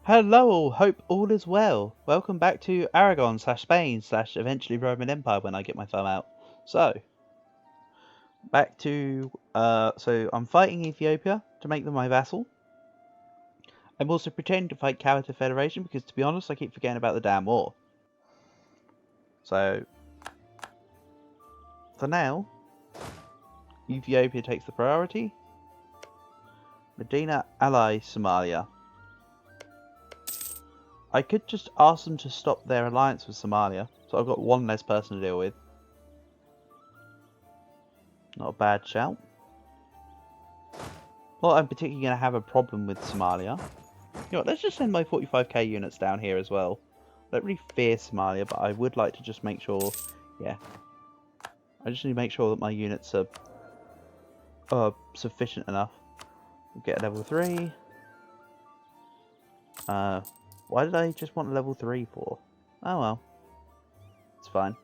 Hello all, hope all is well. Welcome back to Aragon / Spain / eventually Roman Empire when I get my thumb out. So, back to, so I'm fighting Ethiopia to make them my vassal. I'm also pretending to fight Coweta Federation because, to be honest, I keep forgetting about the damn war. So, for now, Ethiopia takes the priority. Medina ally Somalia. I could just ask them to stop their alliance with Somalia, so I've got one less person to deal with. Not a bad shout. Well, I'm particularly going to have a problem with Somalia. You know what, let's just send my 45k units down here as well. I don't really fear Somalia, but I would like to just make sure, yeah. I just need to make sure that my units are sufficient enough. We'll get a level 3. Why did I just want a level 3 for? Oh well. It's fine.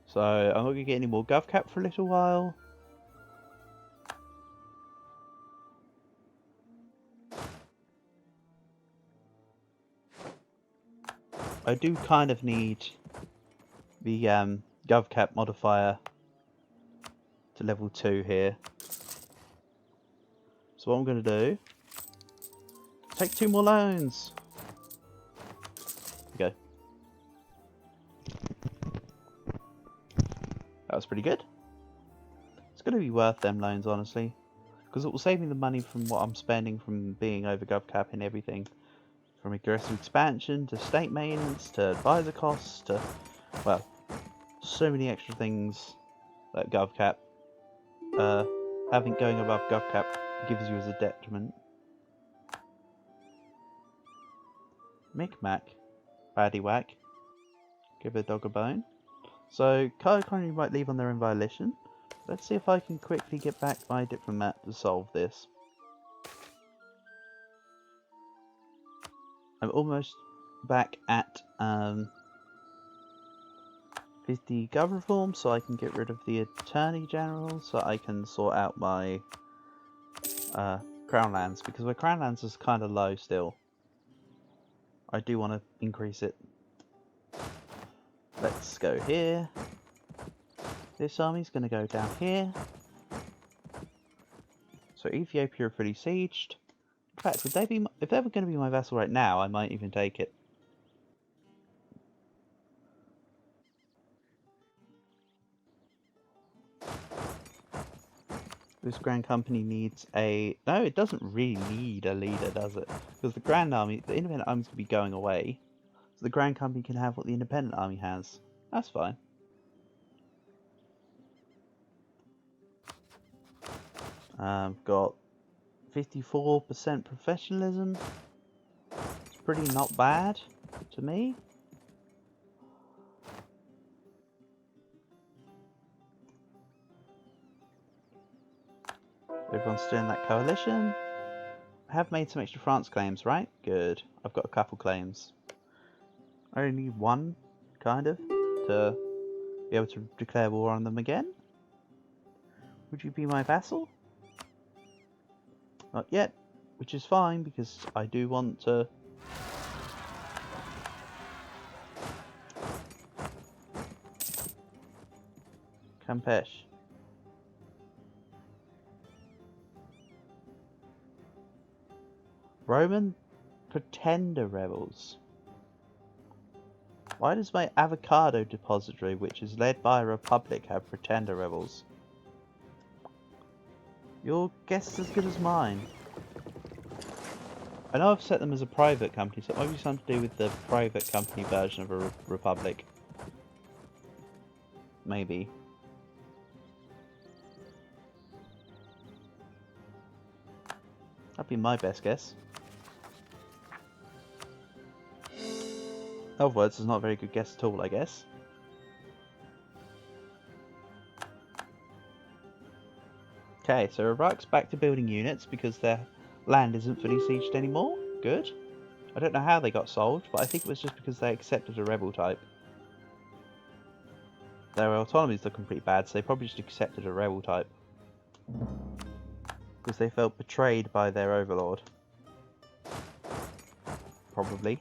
So, I'm not going to get any more GovCap for a little while. I do kind of need the GovCap modifier to level 2 here. So what I'm going to do, take 2 more loans. There we go. That was pretty good. It's going to be worth them loans, honestly. Because it will save me the money from what I'm spending from being over GovCap and everything. From aggressive expansion, to state maintenance, to advisor costs, to, well, so many extra things that GovCap, having going above GovCap gives you as a detriment. Micmac. Paddywhack. Give a dog a bone. So, Car Economy might leave on their own volition. Let's see if I can quickly get back my diplomat to solve this. I'm almost back at 50 gov reform, so I can get rid of the Attorney General, so I can sort out my Crown Lands, because my Crown Lands is kind of low still. I do want to increase it. Let's go here. This army's going to go down here. So Ethiopia are pretty sieged. In fact, would they be, if they were going to be my vassal right now, I might even take it. This Grand Company needs a... No, it doesn't really need a leader, does it? Because the Grand Army, the Independent Army's going to be going away. So the Grand Company can have what the Independent Army has. That's fine. Got 54% professionalism. It's pretty not bad to me. Everyone's still in that coalition. I have made some extra France claims, right? Good. I've got a couple claims. I only need one, kind of, to be able to declare war on them again. Would you be my vassal? Not yet, which is fine, because I do want to... Campeche. Roman Pretender Rebels. Why does my avocado depository, which is led by a republic, have Pretender Rebels? Your guess is as good as mine. I know I've set them as a private company, so it might be something to do with the private company version of a republic. Maybe. That'd be my best guess. In other words, it's not a very good guess at all, I guess. Okay, so Iraq's back to building units because their land isn't fully sieged anymore. Good. I don't know how they got solved, but I think it was just because they accepted a rebel type. Their autonomy's looking pretty bad, so they probably just accepted a rebel type. Because they felt betrayed by their overlord. Probably.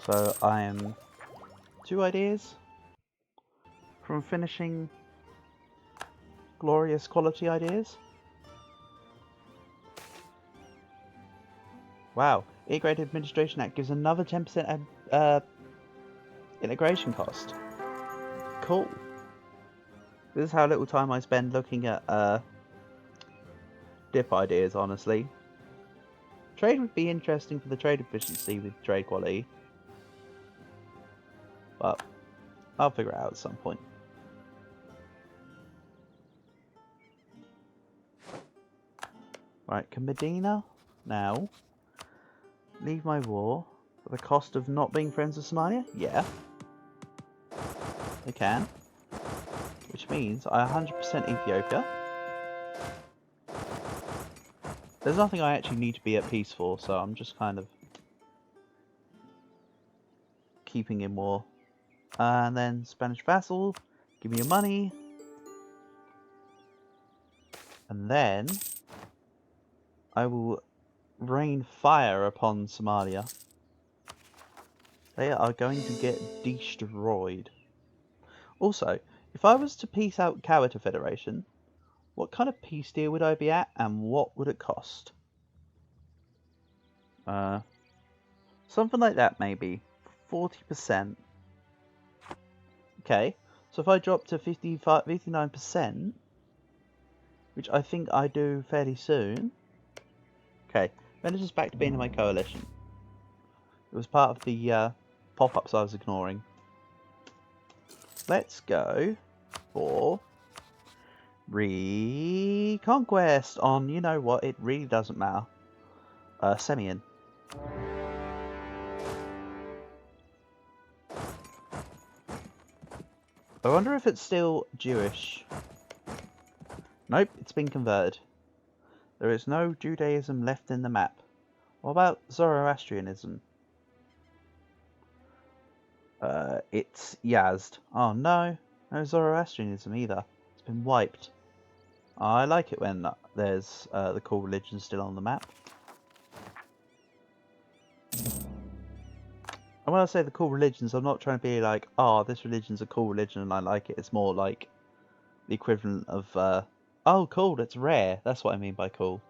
So I am 2 ideas from finishing glorious quality ideas. Wow, Integrated Administration Act gives another 10% integration cost. Cool. This is how little time I spend looking at dip ideas, honestly. Trade would be interesting for the trade efficiency with trade quality. But I'll figure it out at some point. Right, can Medina now leave my war for the cost of not being friends with Somalia? Yeah. They can. Which means I 100% Ethiopia. There's nothing I actually need to be at peace for, so I'm just kind of keeping in war. And then Spanish vassal, give me your money. And then I will rain fire upon Somalia. They are going to get destroyed. Also, if I was to peace out Kawita Federation, what kind of peace deal would I be at and what would it cost? Something like that maybe. 40%. Okay, so if I drop to 59%, which I think I do fairly soon. Okay, then it's just back to being in my coalition. It was part of the pop-ups I was ignoring. Let's go for Reconquest on, you know what, it really doesn't matter. Semyon. I wonder if it's still Jewish. Nope, it's been converted. There is no Judaism left in the map. What about Zoroastrianism? It's Yazd. Oh no, no Zoroastrianism either. It's been wiped. I like it when there's the cool religion still on the map. And when I say the cool religions, I'm not trying to be like, oh, this religion's a cool religion and I like it. It's more like the equivalent of, oh, cool, it's rare. That's what I mean by cool.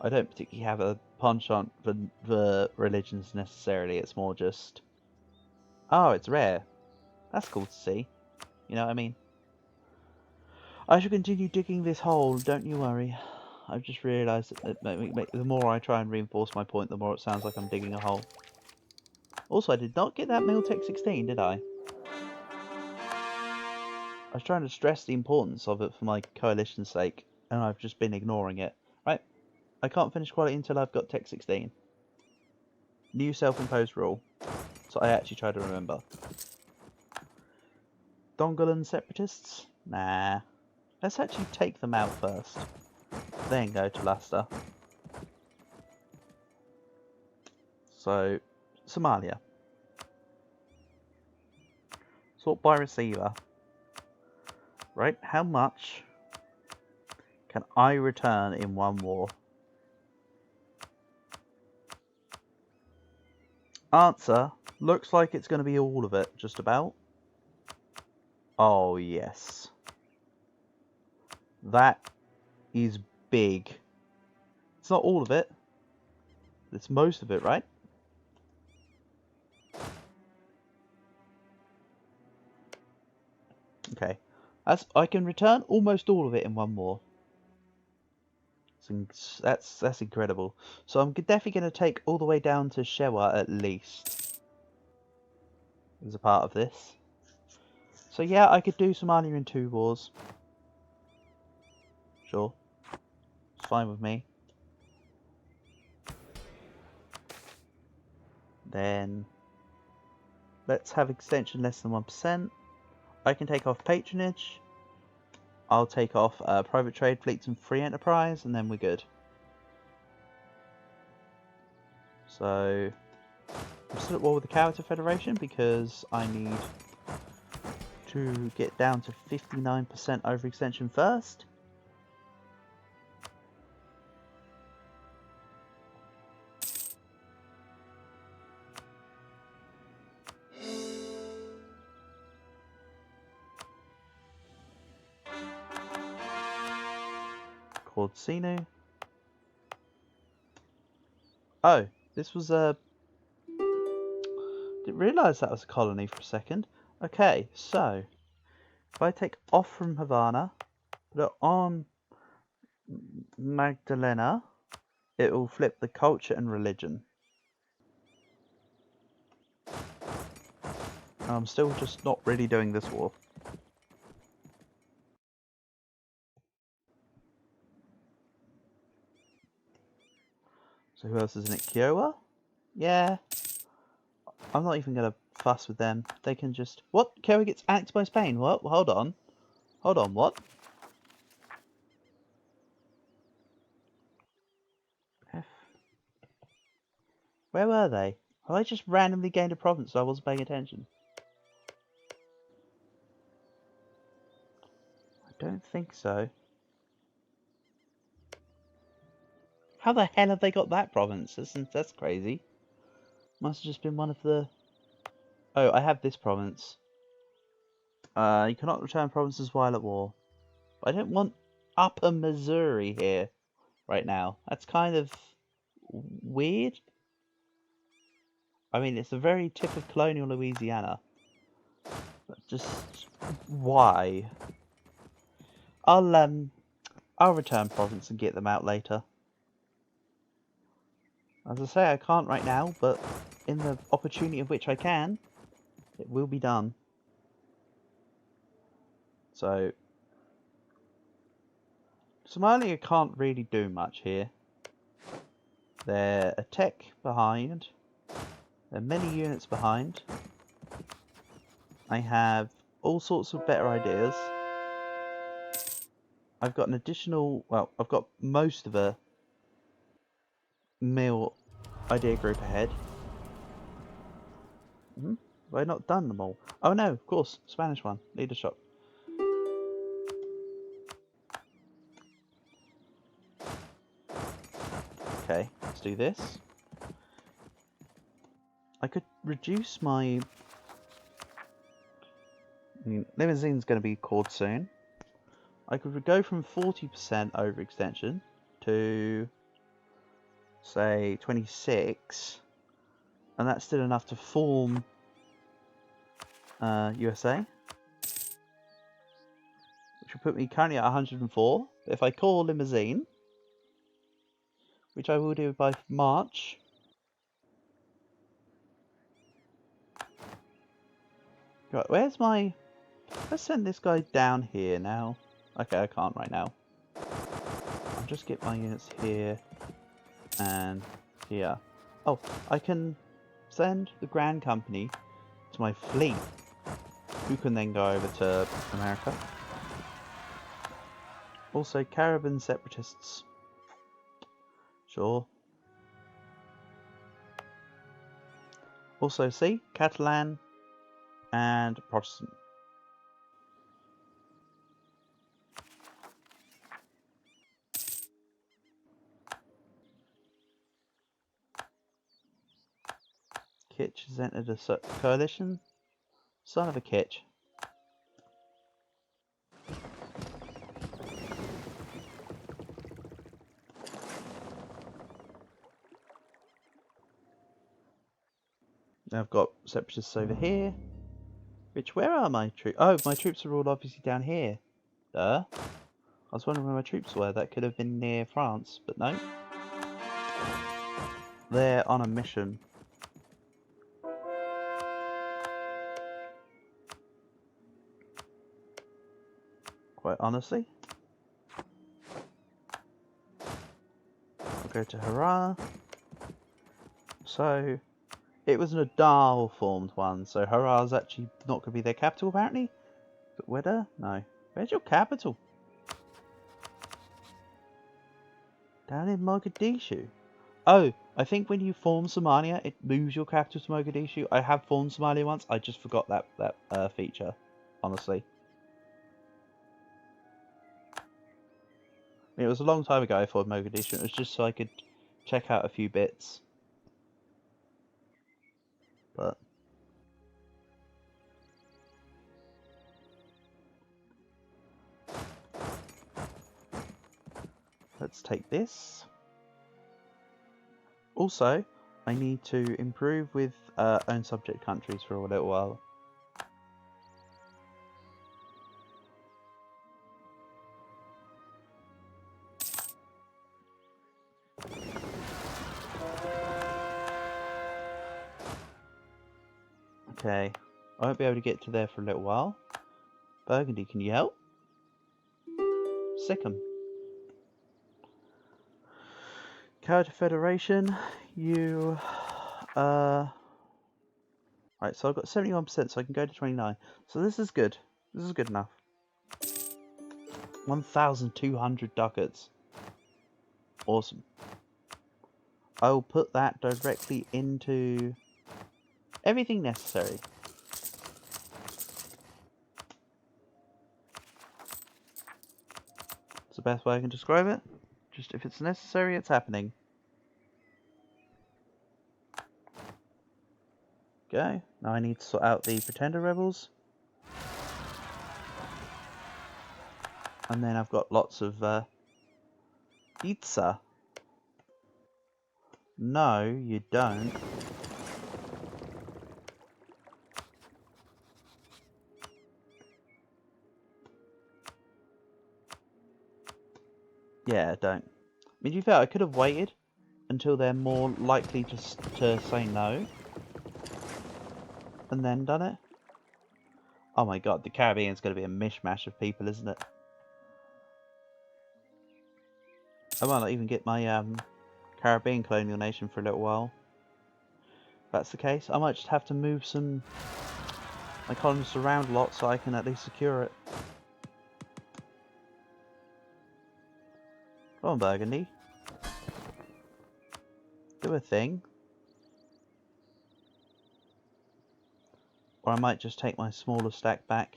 I don't particularly have a penchant for the religions necessarily. It's more just, oh, it's rare. That's cool to see. You know what I mean? I shall continue digging this hole, don't you worry. I've just realised that the more I try and reinforce my point, the more it sounds like I'm digging a hole. Also, I did not get that Miltech 16, did I? I was trying to stress the importance of it for my coalition's sake, and I've just been ignoring it. Right, I can't finish quality until I've got Tech 16. New self-imposed rule. So I actually try to remember. Dongolan separatists? Nah. Let's actually take them out first. Then go to Luster. So, Somalia. Sort by receiver. Right, how much can I return in one war? Answer, looks like it's going to be all of it, just about. Oh, yes. That is big. It's not all of it. It's most of it, right? Okay. I can return almost all of it in one war. That's incredible. So I'm definitely going to take all the way down to Shewa at least. As a part of this. So yeah, I could do Somalia in 2 wars. Sure. It's fine with me. Then Let's have extension less than 1%. I can take off patronage. I'll take off private trade, fleets, and free enterprise, and then we're good. So I'm still at war with the Character Federation because I need to get down to 59% overextension first. Called Sinu. Oh, this was a... Didn't realise that was a colony for a second. Okay, so if I take off from Havana, put it on Magdalena, it will flip the culture and religion. I'm still just not really doing this war. So who else is in it? Kiowa? Yeah. I'm not even going to fuss with them. They can just... What? Kiowa gets annexed by Spain? What? Hold on. Hold on, what? F. Where were they? Have I just randomly gained a province so I wasn't paying attention? I don't think so. How the hell have they got that province? That's crazy. Must have just been one of the... Oh, I have this province. You cannot return provinces while at war. I don't want Upper Missouri here right now. That's kind of weird. I mean, it's a very tip of colonial Louisiana. But just why? I'll return province and get them out later. As I say, I can't right now, but in the opportunity of which I can, it will be done. So, Somalia can't really do much here. They're a tech behind. There are many units behind. I have all sorts of better ideas. I've got an additional... Well, I've got most of a meal idea group ahead. Have I not done them all? Oh no, of course, Spanish one. Leader shop. Okay, let's do this. I could reduce my... I mean, Limousine's going to be called soon. I could go from 40% overextension to, say, 26. And that's still enough to form USA. Which will put me currently at 104. But if I call Limousine, which I will do by March... Right, where's my... Let's send this guy down here now. Okay, I can't right now. I'll just get my units here and here. Oh, I can send the Grand Company to my fleet, who can then go over to America. Also, Caribbean separatists. Sure. Also, see, Catalan and Protestant. Kitch has entered a coalition. Son of a Kitch. Now I've got separatists over here. Which, where are my troops? Oh, my troops are all obviously down here. Duh. I was wondering where my troops were. That could have been near France, but no. They're on a mission. Quite honestly. I'll go to Hurrah. So, It was an Adal formed one, so Harar's actually not going to be their capital apparently. But Weda? No. Where's your capital? Down in Mogadishu. Oh, I think when you form Somalia, it moves your capital to Mogadishu. I have formed Somalia once. I just forgot that feature, honestly. I mean, it was a long time ago I formed Mogadishu. It was just so I could check out a few bits. But let's take this. Also, I need to improve with own subject countries for a little while. Okay, I won't be able to get to there for a little while. Burgundy, can you help? Sikkim. Counter Federation, you right, so I've got 71%, so I can go to 29. So this is good. This is good enough. 1,200 ducats. Awesome. I'll put that directly into everything necessary. It's the best way I can describe it. Just if it's necessary, it's happening. Go. Now I need to sort out the Pretender Rebels. And then I've got lots of pizza. No, you don't. Yeah, don't. I mean, to be fair, I could have waited until they're more likely to say no. And then done it. Oh my god, the Caribbean's going to be a mishmash of people, isn't it? I might not even get my Caribbean colonial nation for a little while. If that's the case, I might just have to move my colonists around a lot so I can at least secure it. Come on, Burgundy. Do a thing. Or I might just take my smaller stack back.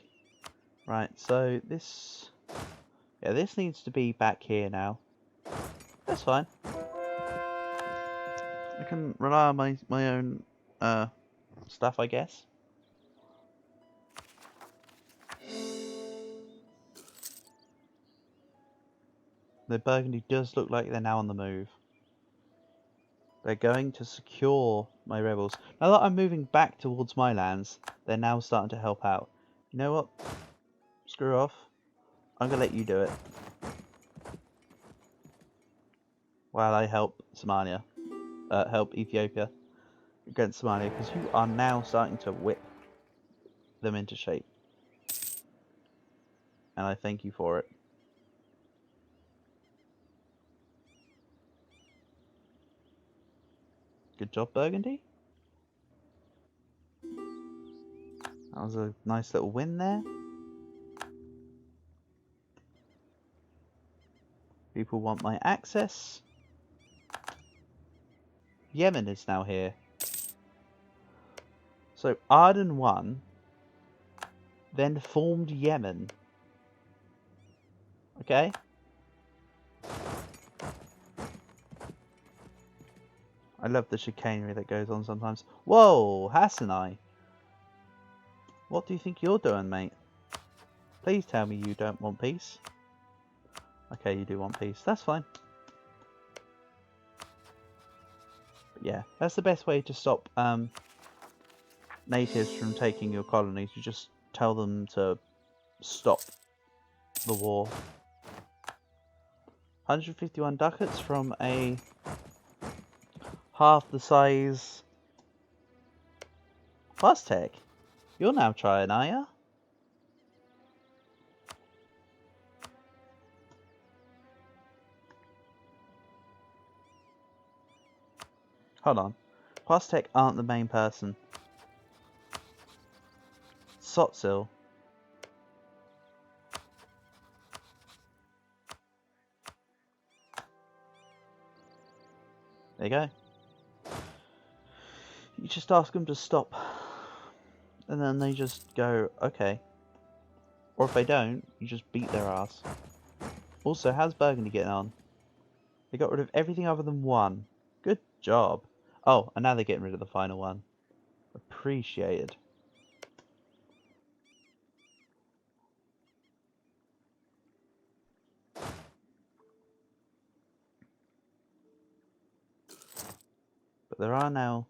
Right, so this... yeah, this needs to be back here now. That's fine. I can rely on my own stuff, I guess. The Burgundy does look like they're now on the move. They're going to secure my rebels. Now that I'm moving back towards my lands, they're now starting to help out. You know what? Screw off. I'm going to let you do it. While I help Somalia. Help Ethiopia against Somalia, because you are now starting to whip them into shape. And I thank you for it. Good job, Burgundy. That was a nice little win there. People want my access. Yemen is now here. So Aden won, then formed Yemen. Okay. I love the chicanery that goes on sometimes. Whoa, Hassanai. What do you think you're doing, mate? Please tell me you don't want peace. Okay, you do want peace. That's fine. But yeah, that's the best way to stop natives from taking your colonies. You just tell them to stop the war. 151 ducats from a half the size Aztec. You're now trying, are ya? Hold on. Plastek aren't the main person. Sotsil. There you go. You just ask them to stop. And then they just go, okay. Or if they don't, you just beat their ass. Also, how's Burgundy getting on? They got rid of everything other than one. Good job. Oh, and now they're getting rid of the final one. Appreciated. But there are now...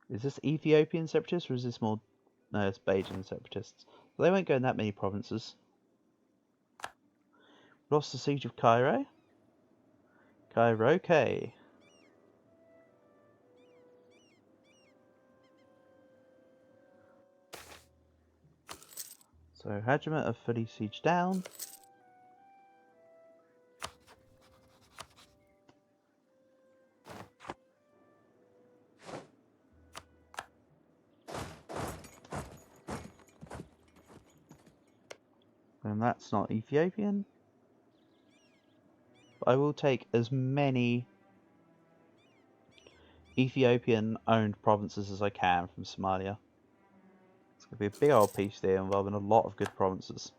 Is this Ethiopian separatists or is this more... No, it's Bajan separatists. So they won't go in that many provinces. Lost the siege of Cairo. Cairo, okay. So Hajime are fully sieged down. And that's not Ethiopian. But I will take as many Ethiopian-owned provinces as I can from Somalia. It's going to be a big old peace deal involving a lot of good provinces.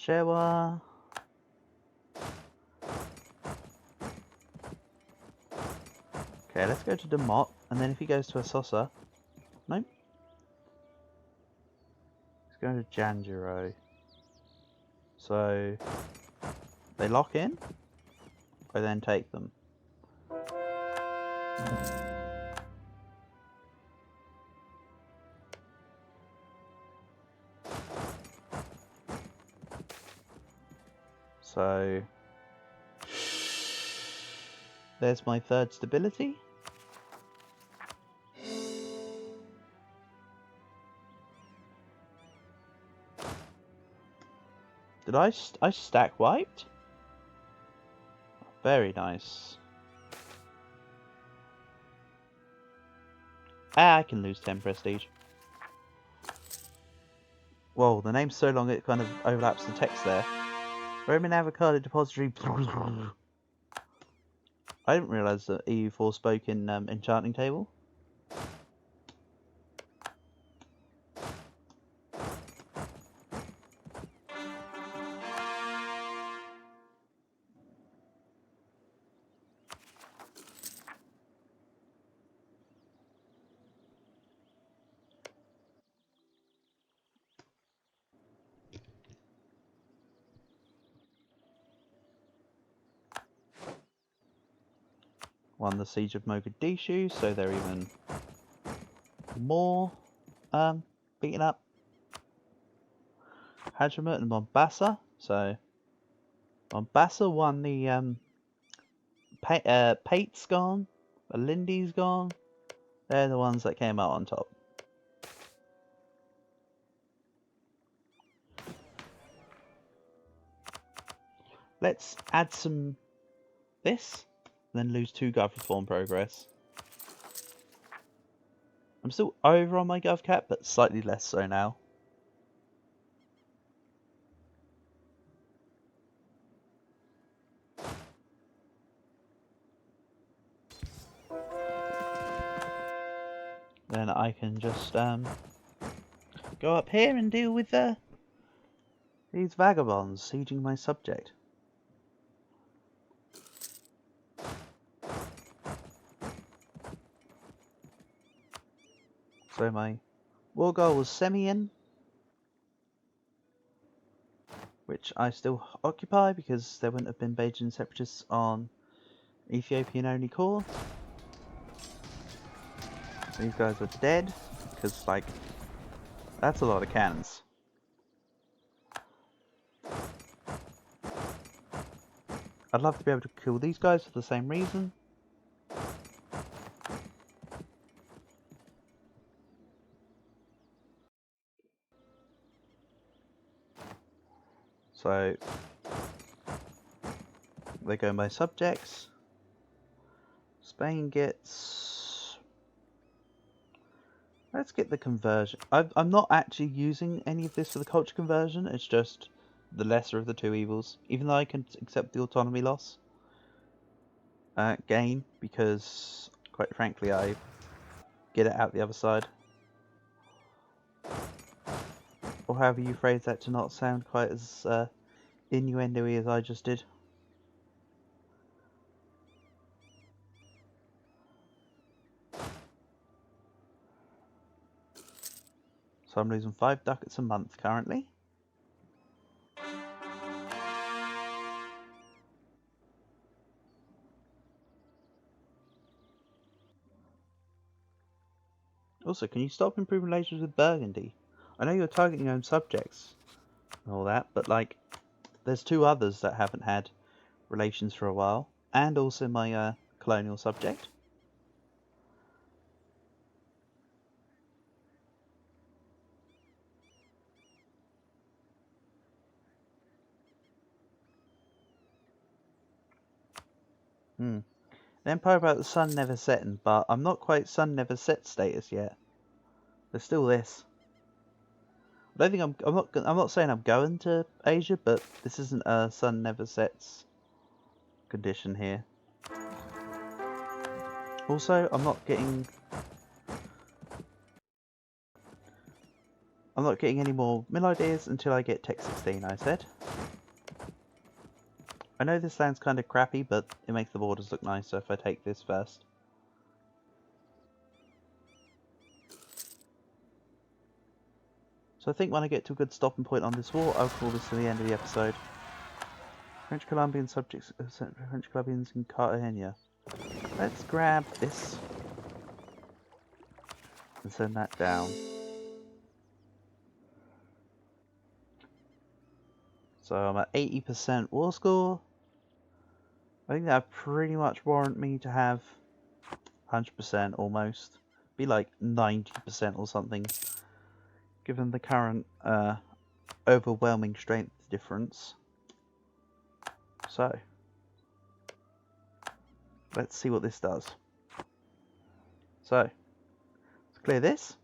Shewa. Okay, let's go to Demot, and then if he goes to Assosa... Nope. Let's go to Janjiro. So... They lock in, I then take them. So... There's my third stability. Did I stack wiped? Very nice. Ah, I can lose 10 prestige. Whoa, the name's so long it kind of overlaps the text there. Roman Avocado Depository. I didn't realise that EU4 spoke in Enchanting Table. Won the Siege of Mogadishu, so they're even more beaten up. Hadramut and Mombasa, so Mombasa won the Pate's gone, Lindy's gone. They're the ones that came out on top. Let's add some this, then lose 2 Gov Reform progress. I'm still over on my Gov cap, but slightly less so now. Then I can just go up here and deal with these vagabonds sieging my subject. So my war goal was Semian, which I still occupy because there wouldn't have been Bajan separatists on Ethiopian only core. These guys are dead because, like, that's a lot of cannons. I'd love to be able to kill these guys for the same reason. So they go by subjects. Spain gets... Let's get the conversion. I'm not actually using any of this for the culture conversion. It's just the lesser of the two evils. Even though I can accept the autonomy loss gain, because quite frankly I get it out the other side. Or however you phrase that to not sound quite as innuendo-y as I just did. So I'm losing 5 ducats a month currently. Also, can you stop improving relations with Burgundy? I know you're targeting your own subjects and all that, but like, there's 2 others that haven't had relations for a while, and also my colonial subject. The Empire about the sun never setting, but I'm not quite sun never set status yet. There's still this. I don't think I'm not saying I'm going to Asia, but this isn't a sun never sets condition here. Also, I'm not getting any more mill ideas until I get Tech 16, I said. I know this land's kind of crappy, but it makes the borders look nicer if I take this first. So I think when I get to a good stopping point on this war, I'll call this to the end of the episode. French Colombian subjects, French Colombians in Cartagena. Let's grab this and send that down. So I'm at 80% war score. I think that pretty much warrant me to have 100% almost. Be like 90% or something, given the current overwhelming strength difference. So, let's see what this does. So, let's clear this.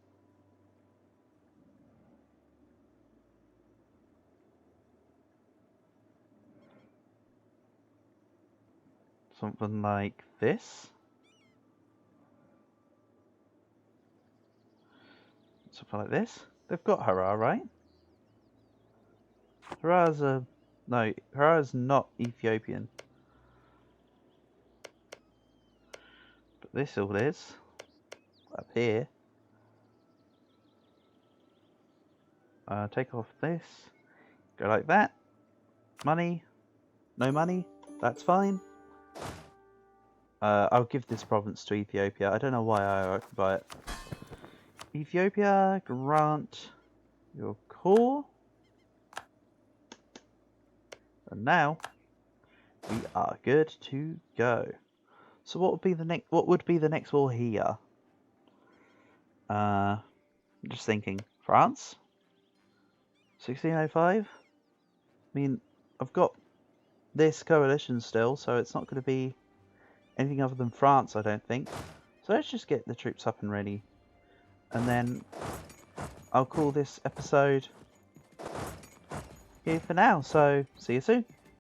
Something like this. Something like this. They've got Hurrah, right? Hurrah's no, Hurrah's not Ethiopian. But this all is. Up here. Take off this. Go like that. Money. No money. That's fine. I'll give this province to Ethiopia. I don't know why I occupy it. Ethiopia, grant your core. And now we are good to go. So what would be the next? What would be the next war here? Just thinking. France. 1605. I mean, I've got this coalition still, so it's not going to be anything other than France, I don't think. So let's just get the troops up and ready. And then I'll call this episode here for now. So see you soon.